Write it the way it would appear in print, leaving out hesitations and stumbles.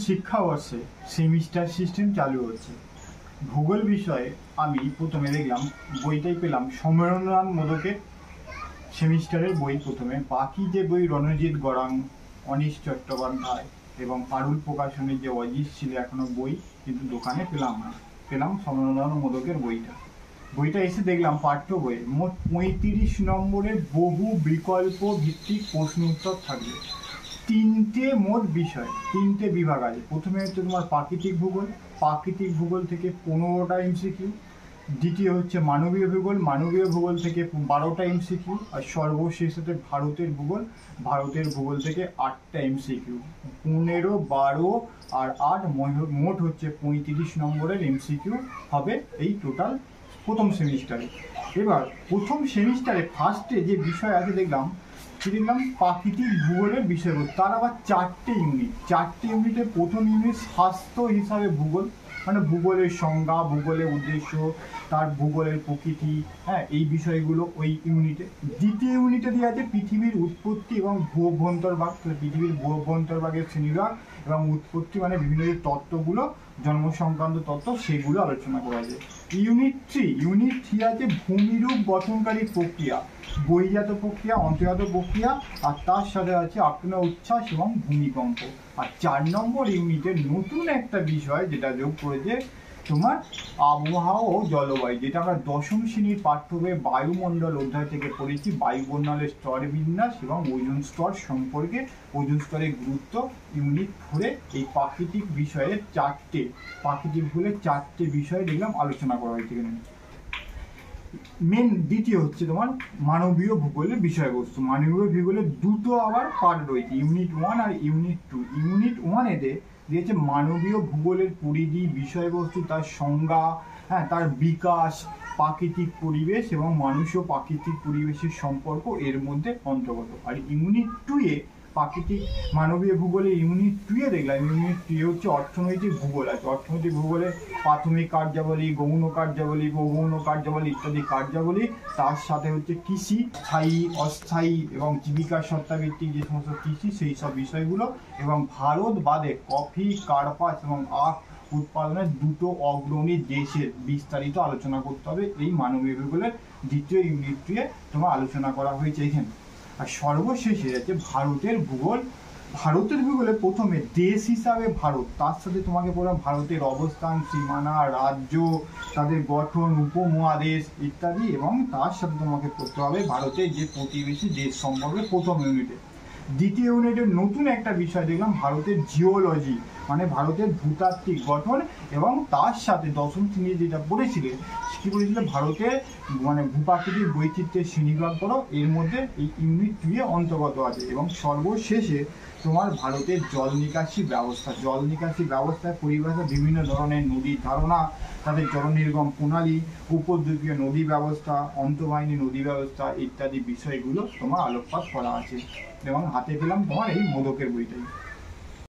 শিক্ষাবর্ষে semester system চালু হচ্ছে। ভূগোল বিষয়ে আমি প্রথমে দেখলাম বইটাই পেলাম সমরেন্দ্রনাথ মোদকের সেমিস্টারের বই। প্রথমে বাকি যে বই রণজিৎ গড়াং, অনিশ চট্টোপাধ্যায় এবং পারুল প্রকাশনের যে অজিত ছিল এখনো বই কিন্তু দোকানে পেলাম না, পেলাম সমরেন্দ্রনাথ মোদকের বইটা এসে দেখলাম পাঠ্য বইয়ে মোট 35 নম্বরের বহু বিকল্প ভিত্তিক প্রশ্ন উত্তর থাকবে। মোট বিষয় 3টে বিভাগ আছে। প্রথমে হচ্ছে তোমার প্রাকৃতিক ভূগোল থেকে 15টা এমসিকিউ। দ্বিতীয় হচ্ছে মানবীয় ভূগোল থেকে 12টা এমসিকিউ। আর সর্বশেষ হচ্ছে ভারতের ভূগোল থেকে 8টা এমসিকিউ। 15, 12 আর 8 মোট হচ্ছে 35 নম্বরের এমসিকিউ হবে এই টোটাল প্রথম সেমিস্টারে। এবার প্রথম সেমিস্টারে ফার্স্টে যে বিষয় আছে দেখলাম প্রাকৃতিক ভূগোলের বিষয়বস্তু। তার আবার 4টে ইউনিটে প্রথম ইউনিট স্বাস্থ্য হিসাবে ভূগোল, মানে ভূগোলের সংজ্ঞা, ভূগোলের উদ্দেশ্য, তার ভূগোলের প্রকৃতি, এই বিষয়গুলো ওই ইউনিটে। দ্বিতীয় ইউনিটে দিয়ে আছে পৃথিবীর উৎপত্তি এবং ভূ-অভ্যন্তরভাগ। পৃথিবীর ভূ-অভ্যন্তরভাগের শ্রেণীবিভাগ এবং উৎপত্তি মানে বিভিন্ন যে তত্ত্বগুলো, জন্ম সংক্রান্ত তত্ত্ব, সেগুলো আলোচনা করা যায়। ইউনিট 3 আছে ভূমিরূপ গঠনকারী প্রক্রিয়া, বহিজাত প্রক্রিয়া, অন্তর্জাত প্রক্রিয়া, আর তার সাথে আছে আগ্নেয় উচ্ছ্বাস এবং ভূমিকম্প। আর 4 নম্বর ইউনিটের নতুন একটা বিষয় যেটা যোগ করেছে তোমার আবহাওয়া ও জলবায়ু, যেটা আমরা 10ম শ্রেণীর পাঠ্য বইয়ে বায়ুমণ্ডল অধ্যায় থেকে পড়েছি। বায়ুমণ্ডলের স্তর বিন্যাস এবং ওজোন স্তর সম্পর্কে, ওজোন স্তরের গুরুত্ব। ইউনিট 4-এ এই প্রাকৃতিক ভূগোলের 4টে বিষয় দেখলাম আলোচনা করা হয়েছে এখানে। দ্বিতীয় হচ্ছে তোমার মানবীয় ভূগোলের বিষয়বস্তু। মানবীয় ভূগোলের দুটো আবার পার্ট রয়েছে, ইউনিট 1 আর ইউনিট 2। ইউনিট 1 এতে দিয়েছে মানবীয় ভূগোলের পরিধি, বিষয়বস্তু, তার সংজ্ঞা, তার বিকাশ, প্রাকৃতিক পরিবেশ এবং মানুষ ও প্রাকৃতিক পরিবেশের সম্পর্ক এর মধ্যে অন্তর্গত। আর ইউনিট 2-এ মানবীয় ভূগোলের ইউনিট 2-এ দেখলাম ইউনিট 2 হচ্ছে অর্থনৈতিক ভূগোল আছে। অর্থনৈতিক ভূগোলে প্রাথমিক কার্যাবলী, গৌণ কার্যাবলী, অগৌণ কার্যাবলী ইত্যাদি কার্যাবলী। তার সাথে হচ্ছে কৃষি, স্থায়ী, অস্থায়ী এবং জীবিকা সত্তাভিত্তিক যে সমস্ত কৃষি, সেই সব বিষয়গুলো। এবং ভারত বাদে কফি, কার্পাস এবং আখ উৎপাদনের দুটো অগ্রণী দেশের বিস্তারিত আলোচনা করতে হবে। এই মানবীয় ভূগোলের দ্বিতীয় ইউনিট 2-এ তোমার আলোচনা করা হয়েছে এখানে। আর সর্বশেষে আছে ভারতের ভূগোলে প্রথমে দেশ হিসাবে ভারত, তার সাথে তোমাকে পড়াম ভারতের অবস্থান, সীমানা, রাজ্য, তাদের গঠন, উপমহাদেশ ইত্যাদি। এবং তার সাথে তোমাকে পড়তে হবে ভারতের যে প্রতিবেশী দেশ সম্পর্কে প্রথম ইউনিটে। দ্বিতীয় ইউনিটের নতুন একটা বিষয় দেখলাম ভারতের জিওলজি, মানে ভারতের ভূতাত্ত্বিক গঠন। এবং তার সাথে 10ম শ্রেণীতে যেটা পড়েছিলে ভারতের মানে ভূপ্রাকৃতিক বৈচিত্র্যের শ্রেণীবিভাগ করো, এর মধ্যে এই ইউনিট 2-এ অন্তর্গত আছে। এবং সর্বশেষে তোমার ভারতের জল নিকাশি ব্যবস্থায় পরিবেশে বিভিন্ন ধরনের নদীর ধারণা, তাদের জলনির্গম প্রণালী, উপদ্বীপীয় নদী ব্যবস্থা, অন্তর্বাহিনী নদী ব্যবস্থা ইত্যাদি বিষয়গুলো তোমার আলোকপাত করা আছে। এবং হাতে পেলাম তোমার এই মোদকের বইটাই।